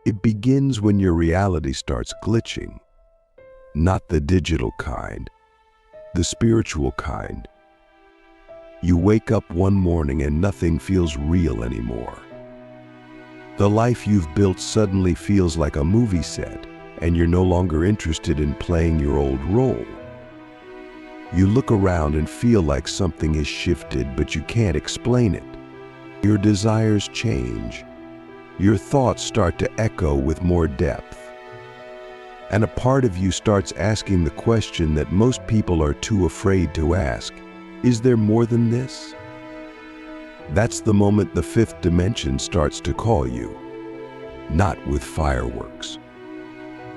It begins when your reality starts glitching. Not the digital kind, the spiritual kind. You wake up one morning and nothing feels real anymore. The life you've built suddenly feels like a movie set, and you're no longer interested in playing your old role. You look around and feel like something has shifted, but you can't explain it. Your desires change. Your thoughts start to echo with more depth. And a part of you starts asking the question that most people are too afraid to ask: is there more than this? That's the moment the fifth dimension starts to call you. Not with fireworks,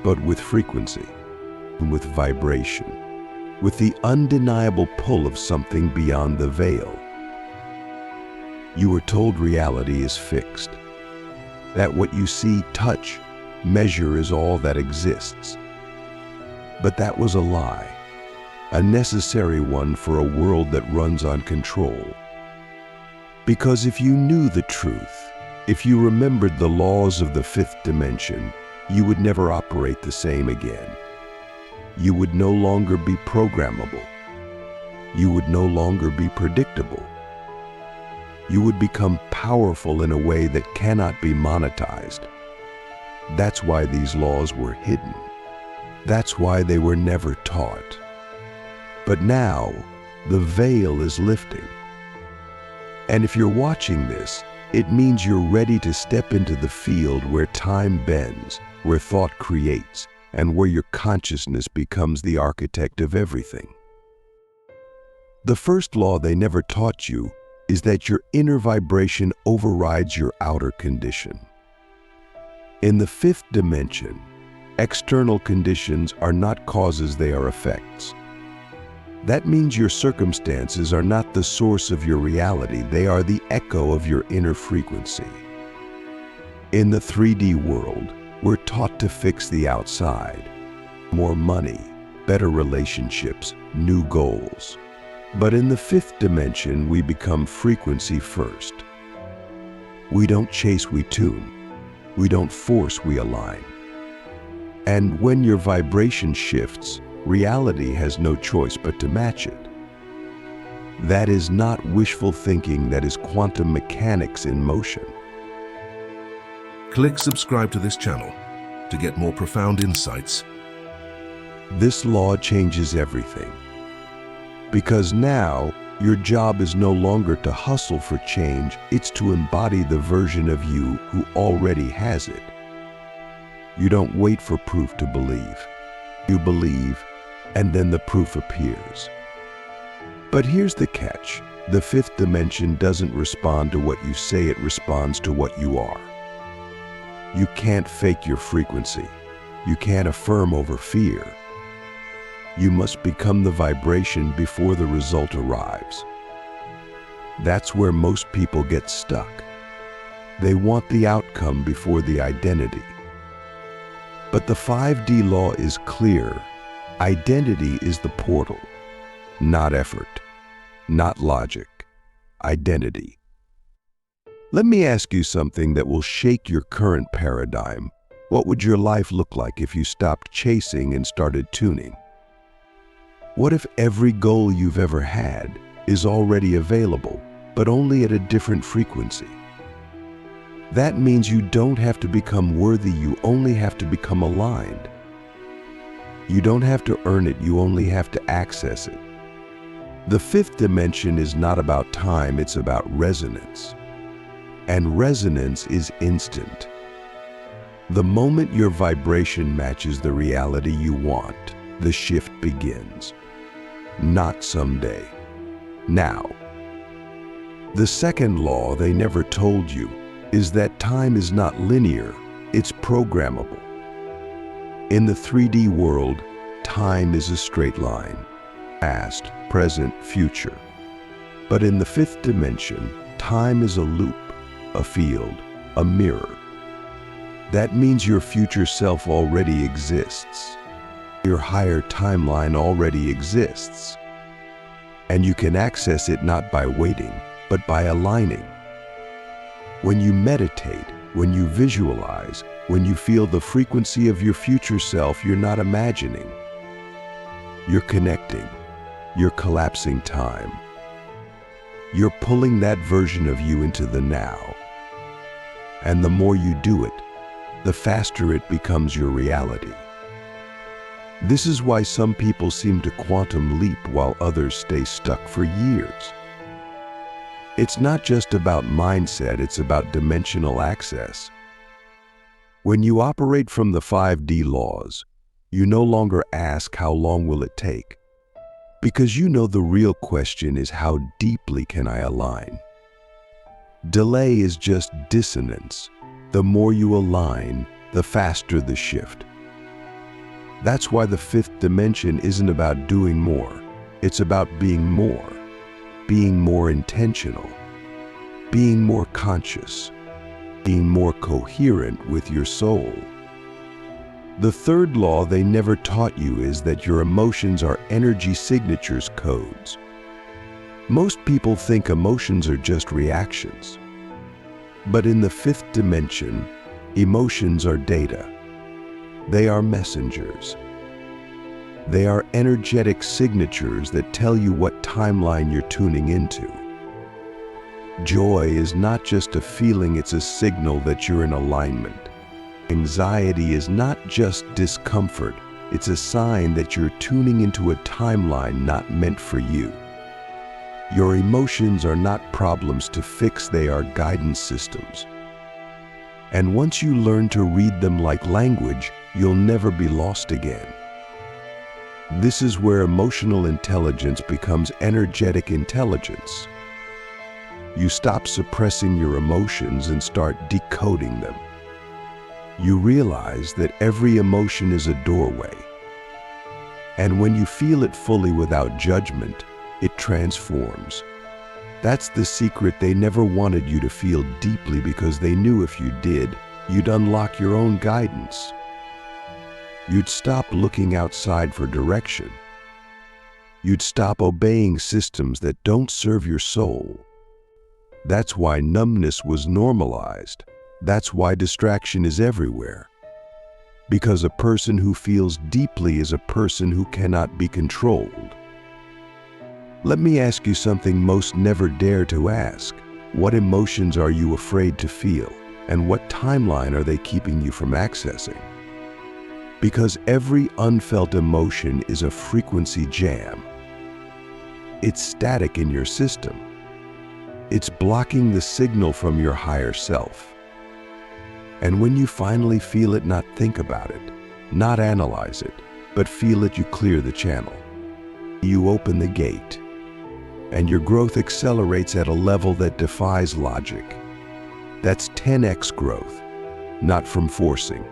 but with frequency, with vibration, with the undeniable pull of something beyond the veil. You were told reality is fixed, that what you see, touch, measure is all that exists. But that was a lie, a necessary one for a world that runs on control. Because if you knew the truth, if you remembered the laws of the fifth dimension, you would never operate the same again. You would no longer be programmable. You would no longer be predictable. You would become powerful in a way that cannot be monetized. That's why these laws were hidden. That's why they were never taught. But now, the veil is lifting. And if you're watching this, it means you're ready to step into the field where time bends, where thought creates, and where your consciousness becomes the architect of everything. The first law they never taught you is that your inner vibration overrides your outer condition. In the fifth dimension, external conditions are not causes, they are effects. That means your circumstances are not the source of your reality, they are the echo of your inner frequency. In the 3D world, we're taught to fix the outside. More money, better relationships, new goals. But in the fifth dimension, we become frequency first. We don't chase, we tune. We don't force, we align. And when your vibration shifts, reality has no choice but to match it. That is not wishful thinking, that is quantum mechanics in motion. Click subscribe to this channel to get more profound insights. This law changes everything. Because now, your job is no longer to hustle for change, it's to embody the version of you who already has it. You don't wait for proof to believe. You believe, and then the proof appears. But here's the catch. The fifth dimension doesn't respond to what you say, it responds to what you are. You can't fake your frequency. You can't affirm over fear. You must become the vibration before the result arrives. That's where most people get stuck. They want the outcome before the identity. But the 5D law is clear. Identity is the portal, not effort, not logic, identity. Let me ask you something that will shake your current paradigm. What would your life look like if you stopped chasing and started tuning? What if every goal you've ever had is already available, but only at a different frequency? That means you don't have to become worthy, you only have to become aligned. You don't have to earn it, you only have to access it. The fifth dimension is not about time, it's about resonance. And resonance is instant. The moment your vibration matches the reality you want, the shift begins. Not someday. Now. The second law they never told you is that time is not linear, it's programmable. In the 3D world, time is a straight line, past, present, future. But in the fifth dimension, time is a loop, a field, a mirror. That means your future self already exists. Your higher timeline already exists. And you can access it not by waiting, but by aligning. When you meditate, when you visualize, When you feel the frequency of your future self, you're not imagining. You're connecting. You're collapsing time. You're pulling that version of you into the now. And the more you do it, the faster it becomes your reality. This is why some people seem to quantum leap while others stay stuck for years. It's not just about mindset, it's about dimensional access. When you operate from the 5D laws, you no longer ask how long will it take, because you know the real question is how deeply can I align? Delay is just dissonance. The more you align, the faster the shift. That's why the fifth dimension isn't about doing more. It's about being more intentional, being more conscious, being more coherent with your soul. The third law they never taught you is that your emotions are energy signatures codes. Most people think emotions are just reactions. But in the fifth dimension, emotions are data. They are messengers. They are energetic signatures that tell you what timeline you're tuning into. Joy is not just a feeling, it's a signal that you're in alignment. Anxiety is not just discomfort, it's a sign that you're tuning into a timeline not meant for you. Your emotions are not problems to fix, they are guidance systems. And once you learn to read them like language, you'll never be lost again. This is where emotional intelligence becomes energetic intelligence. You stop suppressing your emotions and start decoding them. You realize that every emotion is a doorway. And when you feel it fully without judgment, it transforms. That's the secret. They never wanted you to feel deeply because they knew if you did, you'd unlock your own guidance. You'd stop looking outside for direction. You'd stop obeying systems that don't serve your soul. That's why numbness was normalized. That's why distraction is everywhere. Because a person who feels deeply is a person who cannot be controlled. Let me ask you something most never dare to ask. What emotions are you afraid to feel? And what timeline are they keeping you from accessing? Because every unfelt emotion is a frequency jam. It's static in your system. It's blocking the signal from your higher self. And when you finally feel it, not think about it, not analyze it, but feel it, you clear the channel. You open the gate. And your growth accelerates at a level that defies logic. That's 10x growth, not from forcing,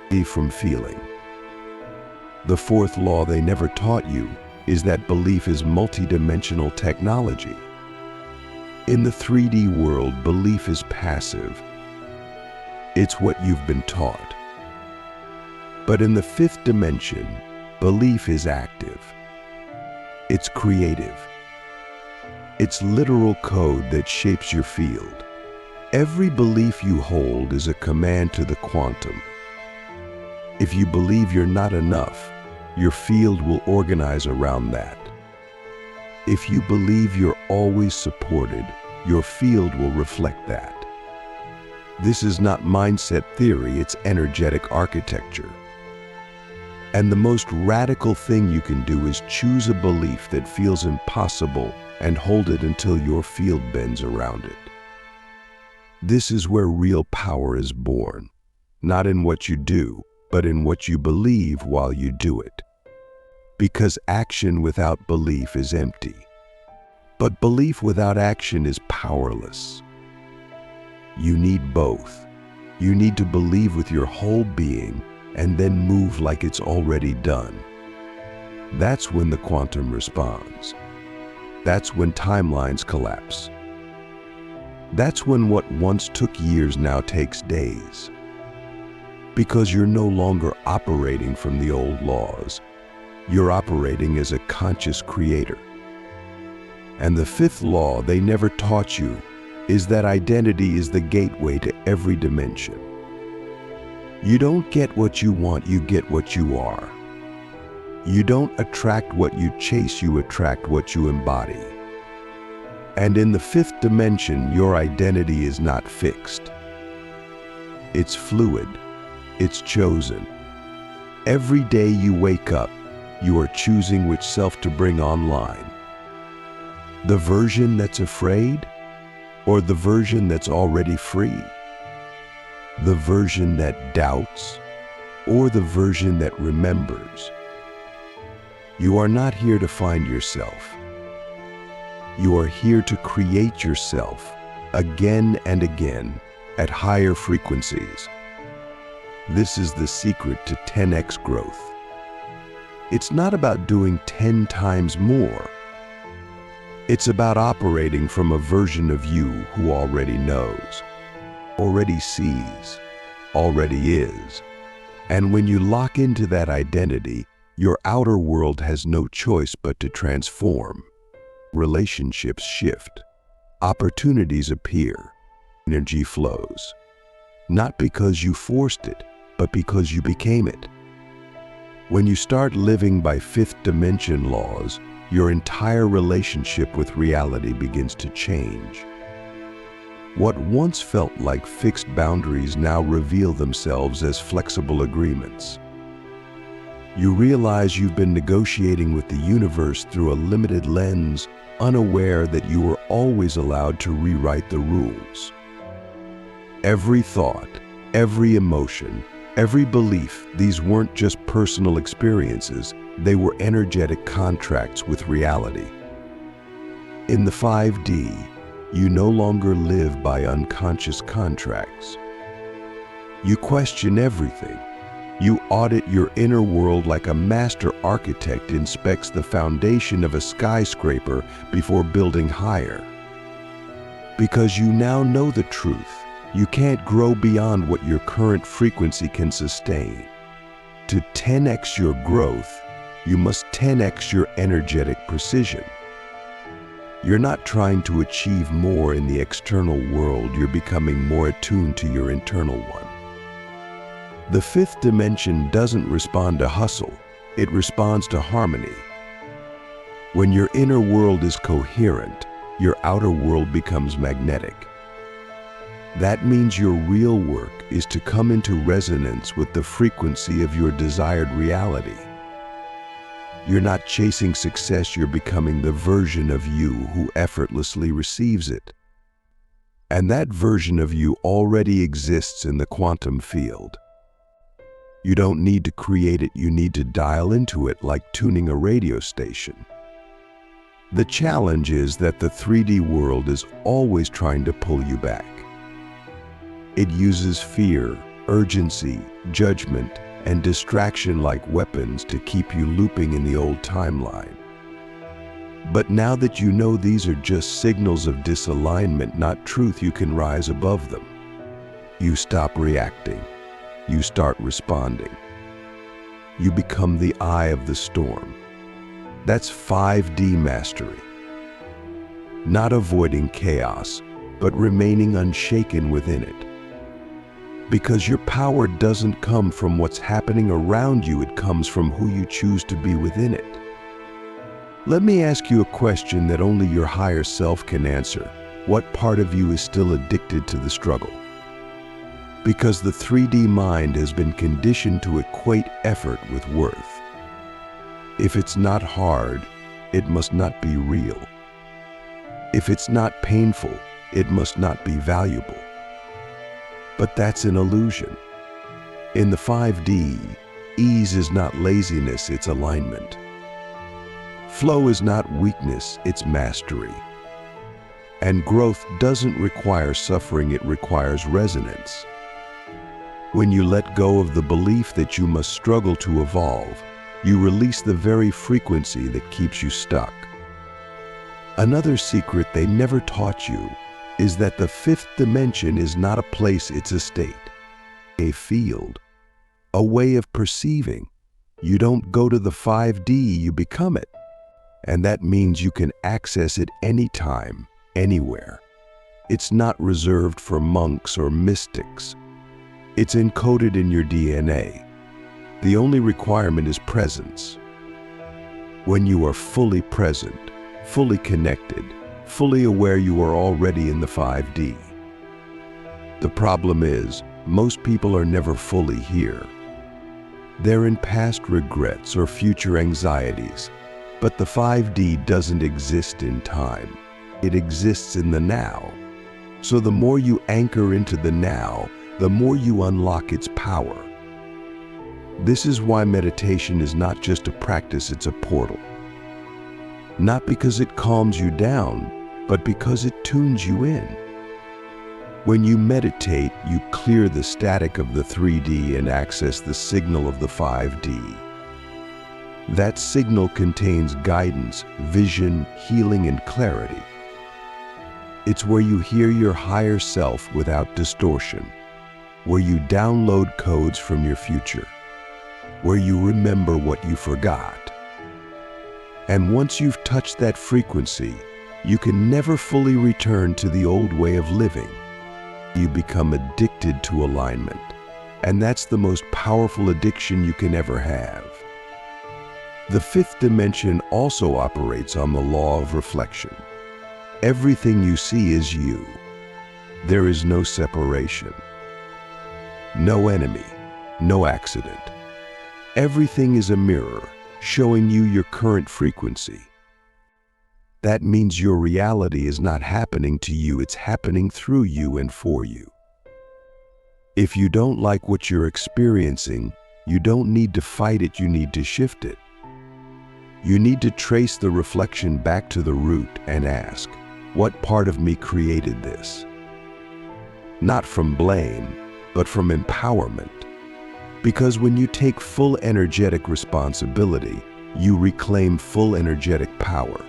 but from feeling. The fourth law they never taught you is that belief is multidimensional technology. In the 3D world, belief is passive. It's what you've been taught. But in the fifth dimension, belief is active. It's creative. It's literal code that shapes your field. Every belief you hold is a command to the quantum. If you believe you're not enough, your field will organize around that. If you believe you're always supported, your field will reflect that. This is not mindset theory, it's energetic architecture. And the most radical thing you can do is choose a belief that feels impossible and hold it until your field bends around it. This is where real power is born, not in what you do, but in what you believe while you do it. Because action without belief is empty. But belief without action is powerless. You need both. You need to believe with your whole being and then move like it's already done. That's when the quantum responds. That's when timelines collapse. That's when what once took years now takes days. Because you're no longer operating from the old laws. You're operating as a conscious creator. And the fifth law they never taught you is that identity is the gateway to every dimension. You don't get what you want, you get what you are. You don't attract what you chase, you attract what you embody. And in the fifth dimension, your identity is not fixed. It's fluid. It's chosen. Every day you wake up, you are choosing which self to bring online. The version that's afraid, or the version that's already free? The version that doubts, or the version that remembers? You are not here to find yourself. You are here to create yourself again and again at higher frequencies. This is the secret to 10x growth. It's not about doing 10 times more. It's about operating from a version of you who already knows, already sees, already is. And when you lock into that identity, your outer world has no choice but to transform. Relationships shift. Opportunities appear. Energy flows. Not because you forced it, but because you became it. When you start living by fifth dimension laws, your entire relationship with reality begins to change. What once felt like fixed boundaries now reveal themselves as flexible agreements. You realize you've been negotiating with the universe through a limited lens, unaware that you were always allowed to rewrite the rules. Every thought, every emotion, every belief, these weren't just personal experiences, they were energetic contracts with reality. In the 5D, you no longer live by unconscious contracts. You question everything. You audit your inner world like a master architect inspects the foundation of a skyscraper before building higher. Because you now know the truth, you can't grow beyond what your current frequency can sustain. To 10x your growth, you must 10x your energetic precision. You're not trying to achieve more in the external world, you're becoming more attuned to your internal one. The fifth dimension doesn't respond to hustle, it responds to harmony. When your inner world is coherent, your outer world becomes magnetic. That means your real work is to come into resonance with the frequency of your desired reality. You're not chasing success, you're becoming the version of you who effortlessly receives it. And that version of you already exists in the quantum field. You don't need to create it, you need to dial into it like tuning a radio station. The challenge is that the 3D world is always trying to pull you back. It uses fear, urgency, judgment, and distraction like weapons to keep you looping in the old timeline. But now that you know these are just signals of disalignment, not truth, you can rise above them. You stop reacting. You start responding. You become the eye of the storm. That's 5D mastery. Not avoiding chaos, but remaining unshaken within it. Because your power doesn't come from what's happening around you, it comes from who you choose to be within it. Let me ask you a question that only your higher self can answer. What part of you is still addicted to the struggle? Because the 3D mind has been conditioned to equate effort with worth. If it's not hard, it must not be real. If it's not painful, it must not be valuable. But that's an illusion. In the 5D, ease is not laziness, it's alignment. Flow is not weakness, it's mastery. And growth doesn't require suffering, it requires resonance. When you let go of the belief that you must struggle to evolve, you release the very frequency that keeps you stuck. Another secret they never taught you is that the fifth dimension is not a place, it's a state, a field, a way of perceiving. You don't go to the 5D, you become it. And that means you can access it anytime, anywhere. It's not reserved for monks or mystics. It's encoded in your DNA. The only requirement is presence. When you are fully present, fully connected, fully aware, you are already in the 5D. The problem is, most people are never fully here. They're in past regrets or future anxieties, but the 5D doesn't exist in time. It exists in the now. So the more you anchor into the now, the more you unlock its power. This is why meditation is not just a practice, it's a portal. Not because it calms you down, but because it tunes you in. When you meditate, you clear the static of the 3D and access the signal of the 5D. That signal contains guidance, vision, healing, and clarity. It's where you hear your higher self without distortion, where you download codes from your future, where you remember what you forgot. And once you've touched that frequency, you can never fully return to the old way of living. You become addicted to alignment, and that's the most powerful addiction you can ever have. The fifth dimension also operates on the law of reflection. Everything you see is you. There is no separation, no enemy, no accident. Everything is a mirror, showing you your current frequency. That means your reality is not happening to you, it's happening through you and for you. If you don't like what you're experiencing, you don't need to fight it, you need to shift it. You need to trace the reflection back to the root and ask, what part of me created this? Not from blame, but from empowerment. Because when you take full energetic responsibility, you reclaim full energetic power.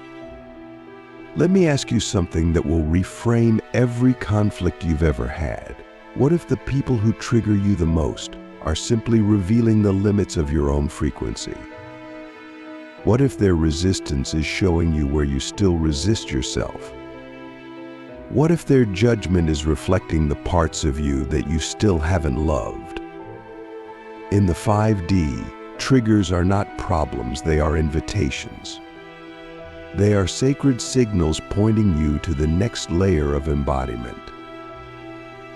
Let me ask you something that will reframe every conflict you've ever had. What if the people who trigger you the most are simply revealing the limits of your own frequency? What if their resistance is showing you where you still resist yourself? What if their judgment is reflecting the parts of you that you still haven't loved? In the 5D, triggers are not problems, they are invitations. They are sacred signals pointing you to the next layer of embodiment.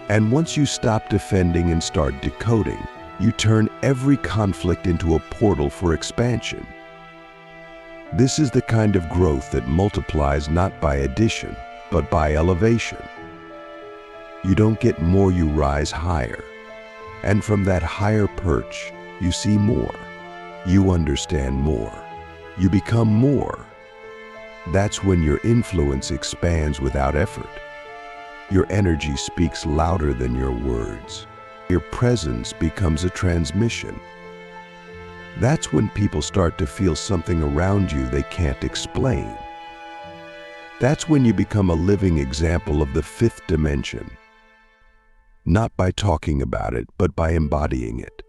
And once you stop defending and start decoding, you turn every conflict into a portal for expansion. This is the kind of growth that multiplies not by addition, but by elevation. You don't get more, you rise higher. And from that higher perch, you see more. You understand more. You become more. That's when your influence expands without effort. Your energy speaks louder than your words. Your presence becomes a transmission. That's when people start to feel something around you they can't explain. That's when you become a living example of the fifth dimension. Not by talking about it, but by embodying it.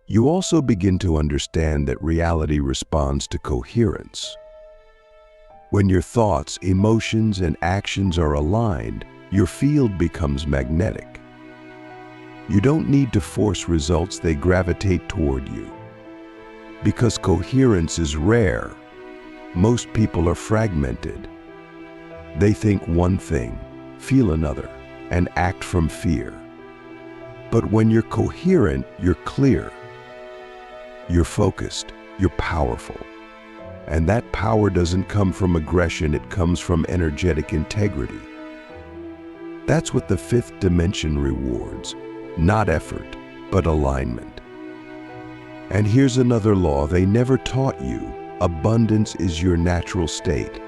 You also begin to understand that reality responds to coherence. When your thoughts, emotions, and actions are aligned, your field becomes magnetic. You don't need to force results, they gravitate toward you. Because coherence is rare, most people are fragmented. They think one thing, feel another, and act from fear. But when you're coherent, you're clear. You're focused, you're powerful. And that power doesn't come from aggression, it comes from energetic integrity. That's what the fifth dimension rewards, not effort, but alignment. And here's another law they never taught you. Abundance is your natural state.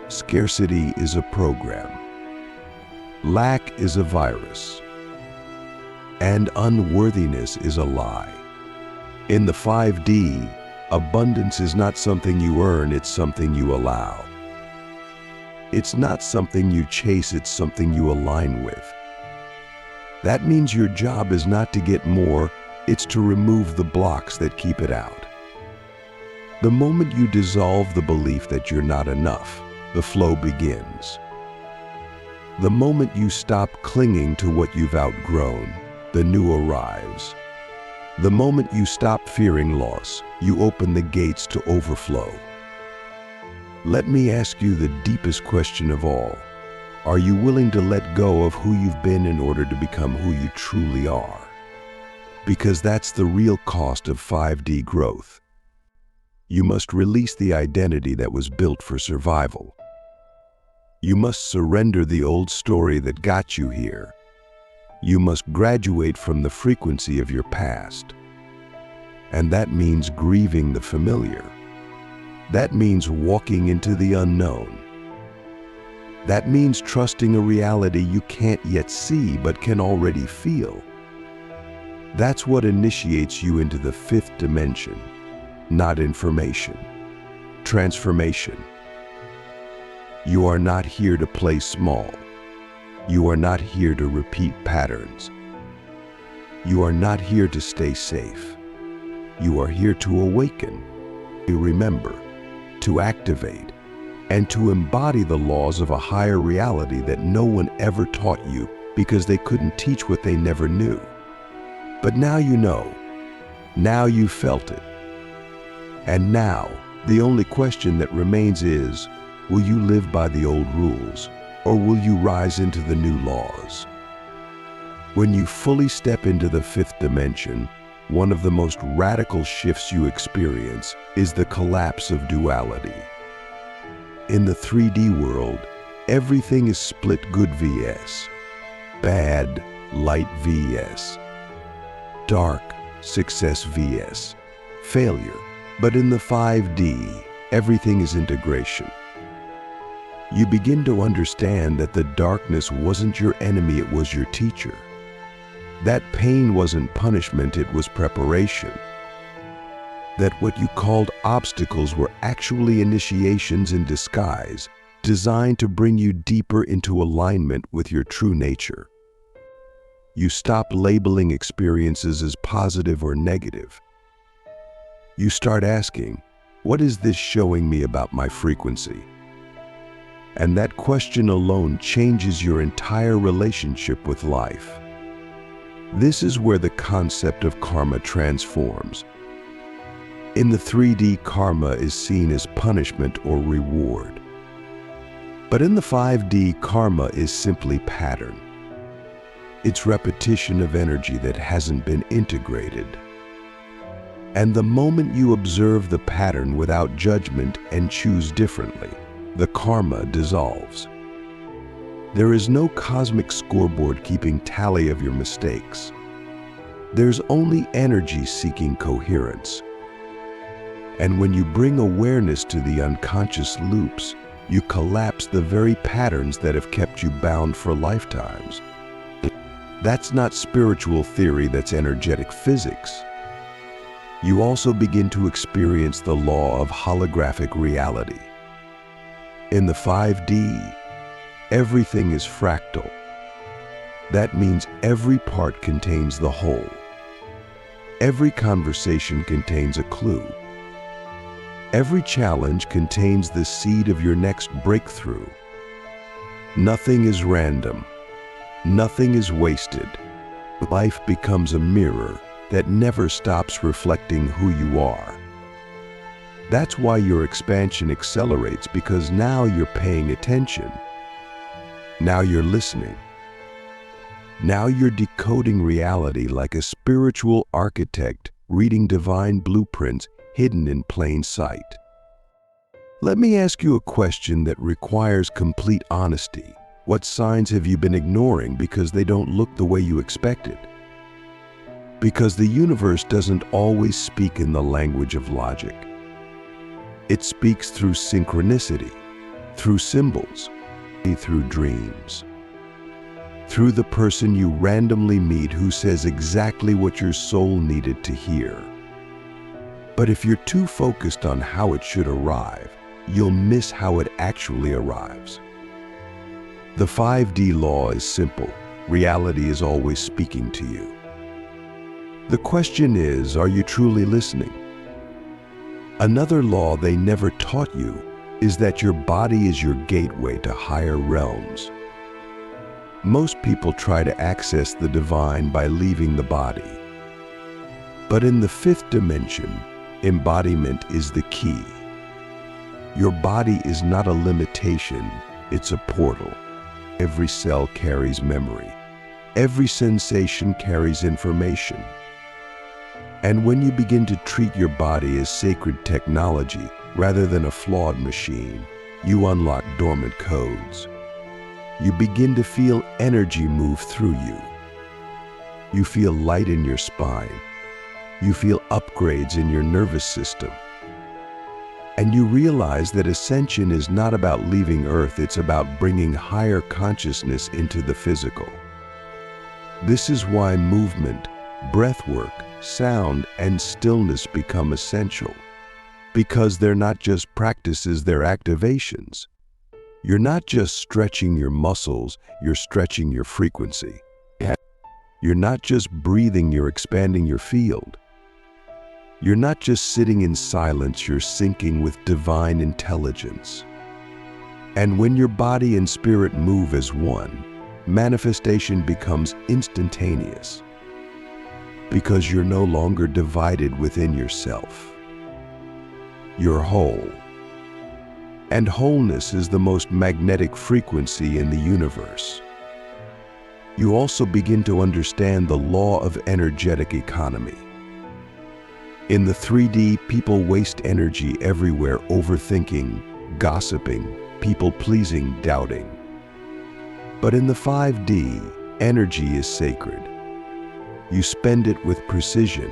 Scarcity is a program. Lack is a virus. And unworthiness is a lie. In the 5D, abundance is not something you earn, it's something you allow. It's not something you chase, it's something you align with. That means your job is not to get more, it's to remove the blocks that keep it out. The moment you dissolve the belief that you're not enough, the flow begins. The moment you stop clinging to what you've outgrown, the new arrives. The moment you stop fearing loss, you open the gates to overflow. Let me ask you the deepest question of all. Are you willing to let go of who you've been in order to become who you truly are? Because that's the real cost of 5D growth. You must release the identity that was built for survival. You must surrender the old story that got you here. You must graduate from the frequency of your past. And that means grieving the familiar. That means walking into the unknown. That means trusting a reality you can't yet see but can already feel. That's what initiates you into the fifth dimension, not information, transformation. You are not here to play small. You are not here to repeat patterns. You are not here to stay safe. You are here to awaken, to remember, to activate, and to embody the laws of a higher reality that no one ever taught you because they couldn't teach what they never knew. But now you know. Now you felt it. And now, the only question that remains is, will you live by the old rules, or will you rise into the new laws? When you fully step into the fifth dimension, one of the most radical shifts you experience is the collapse of duality. In the 3D world, everything is split good vs. bad, light vs. dark, success vs. failure. But in the 5D, everything is integration. You begin to understand that the darkness wasn't your enemy, it was your teacher. That pain wasn't punishment, it was preparation. That what you called obstacles were actually initiations in disguise, designed to bring you deeper into alignment with your true nature. You stop labeling experiences as positive or negative. You start asking, what is this showing me about my frequency? And that question alone changes your entire relationship with life. This is where the concept of karma transforms. In the 3D, karma is seen as punishment or reward. But in the 5D, karma is simply pattern. It's repetition of energy that hasn't been integrated. And the moment you observe the pattern without judgment and choose differently, the karma dissolves. There is no cosmic scoreboard keeping tally of your mistakes. There's only energy seeking coherence. And when you bring awareness to the unconscious loops, you collapse the very patterns that have kept you bound for lifetimes. That's not spiritual theory, that's energetic physics. You also begin to experience the law of holographic reality. In the 5D, everything is fractal. That means every part contains the whole. Every conversation contains a clue. Every challenge contains the seed of your next breakthrough. Nothing is random. Nothing is wasted. Life becomes a mirror that never stops reflecting who you are. That's why your expansion accelerates, because now you're paying attention. Now you're listening. Now you're decoding reality like a spiritual architect reading divine blueprints hidden in plain sight. Let me ask you a question that requires complete honesty. What signs have you been ignoring because they don't look the way you expected? Because the universe doesn't always speak in the language of logic. It speaks through synchronicity, through symbols, through dreams. Through the person you randomly meet who says exactly what your soul needed to hear. But if you're too focused on how it should arrive, you'll miss how it actually arrives. The 5D law is simple. Reality is always speaking to you. The question is, are you truly listening? Another law they never taught you is that your body is your gateway to higher realms. Most people try to access the divine by leaving the body. But in the fifth dimension, embodiment is the key. Your body is not a limitation, it's a portal. Every cell carries memory. Every sensation carries information. And when you begin to treat your body as sacred technology rather than a flawed machine, you unlock dormant codes. You begin to feel energy move through you. You feel light in your spine. You feel upgrades in your nervous system. And you realize that ascension is not about leaving Earth, it's about bringing higher consciousness into the physical. This is why movement, breathwork, sound, and stillness become essential. Because they're not just practices, they're activations. You're not just stretching your muscles, you're stretching your frequency. You're not just breathing, you're expanding your field. You're not just sitting in silence, you're syncing with divine intelligence. And when your body and spirit move as one, manifestation becomes instantaneous. Because you're no longer divided within yourself. You're whole. And wholeness is the most magnetic frequency in the universe. You also begin to understand the law of energetic economy. In the 3D, people waste energy everywhere, overthinking, gossiping, people-pleasing, doubting. But in the 5D, energy is sacred. You spend it with precision.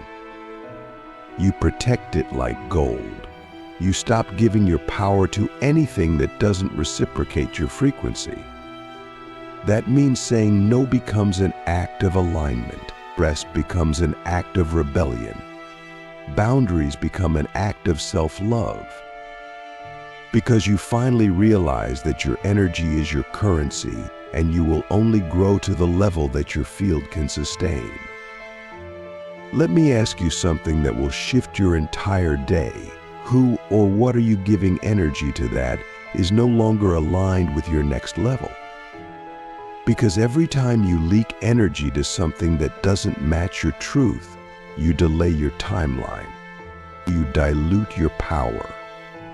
You protect it like gold. You stop giving your power to anything that doesn't reciprocate your frequency. That means saying no becomes an act of alignment. Rest becomes an act of rebellion. Boundaries become an act of self-love. Because you finally realize that your energy is your currency and you will only grow to the level that your field can sustain. Let me ask you something that will shift your entire day. Who or what are you giving energy to that is no longer aligned with your next level? Because every time you leak energy to something that doesn't match your truth, you delay your timeline, you dilute your power,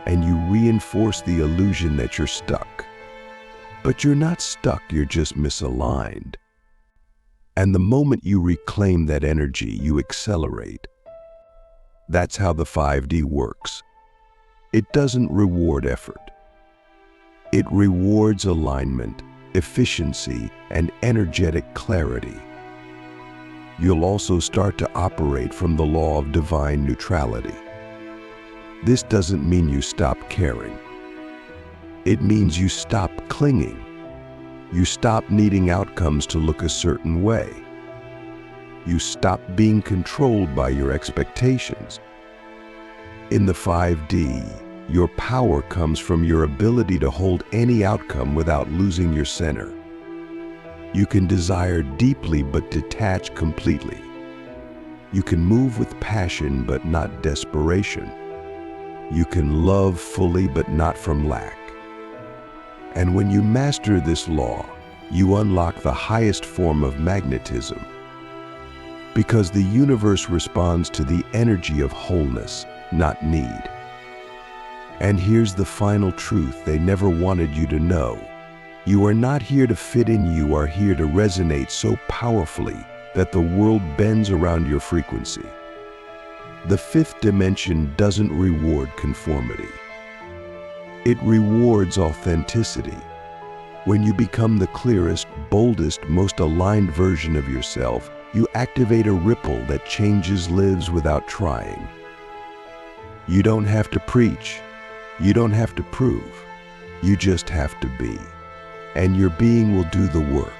and you reinforce the illusion that you're stuck. But you're not stuck, you're just misaligned. And the moment you reclaim that energy, you accelerate. That's how the 5D works. It doesn't reward effort. It rewards alignment, efficiency, and energetic clarity. You'll also start to operate from the law of divine neutrality. This doesn't mean you stop caring. It means you stop clinging. You stop needing outcomes to look a certain way. You stop being controlled by your expectations. In the 5D, your power comes from your ability to hold any outcome without losing your center. You can desire deeply but detach completely. You can move with passion but not desperation. You can love fully but not from lack. And when you master this law, you unlock the highest form of magnetism. Because the universe responds to the energy of wholeness, not need. And here's the final truth they never wanted you to know. You are not here to fit in, you are here to resonate so powerfully that the world bends around your frequency. The fifth dimension doesn't reward conformity. It rewards authenticity. When you become the clearest, boldest, most aligned version of yourself, you activate a ripple that changes lives without trying. You don't have to preach. You don't have to prove. You just have to be. And your being will do the work.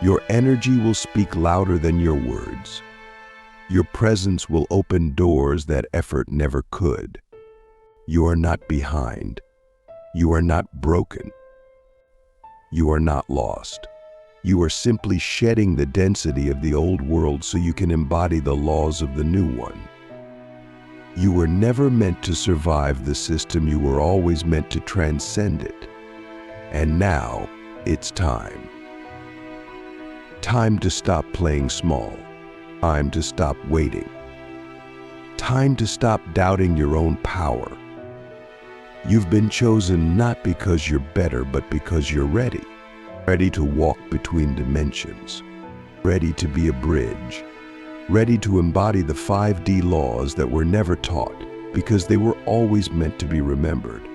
Your energy will speak louder than your words. Your presence will open doors that effort never could. You are not behind. You are not broken. You are not lost. You are simply shedding the density of the old world so you can embody the laws of the new one. You were never meant to survive the system, you were always meant to transcend it. And now, it's time. Time to stop playing small. Time to stop waiting. Time to stop doubting your own power. You've been chosen not because you're better, but because you're ready. Ready to walk between dimensions. Ready to be a bridge. Ready to embody the 5D laws that were never taught because they were always meant to be remembered.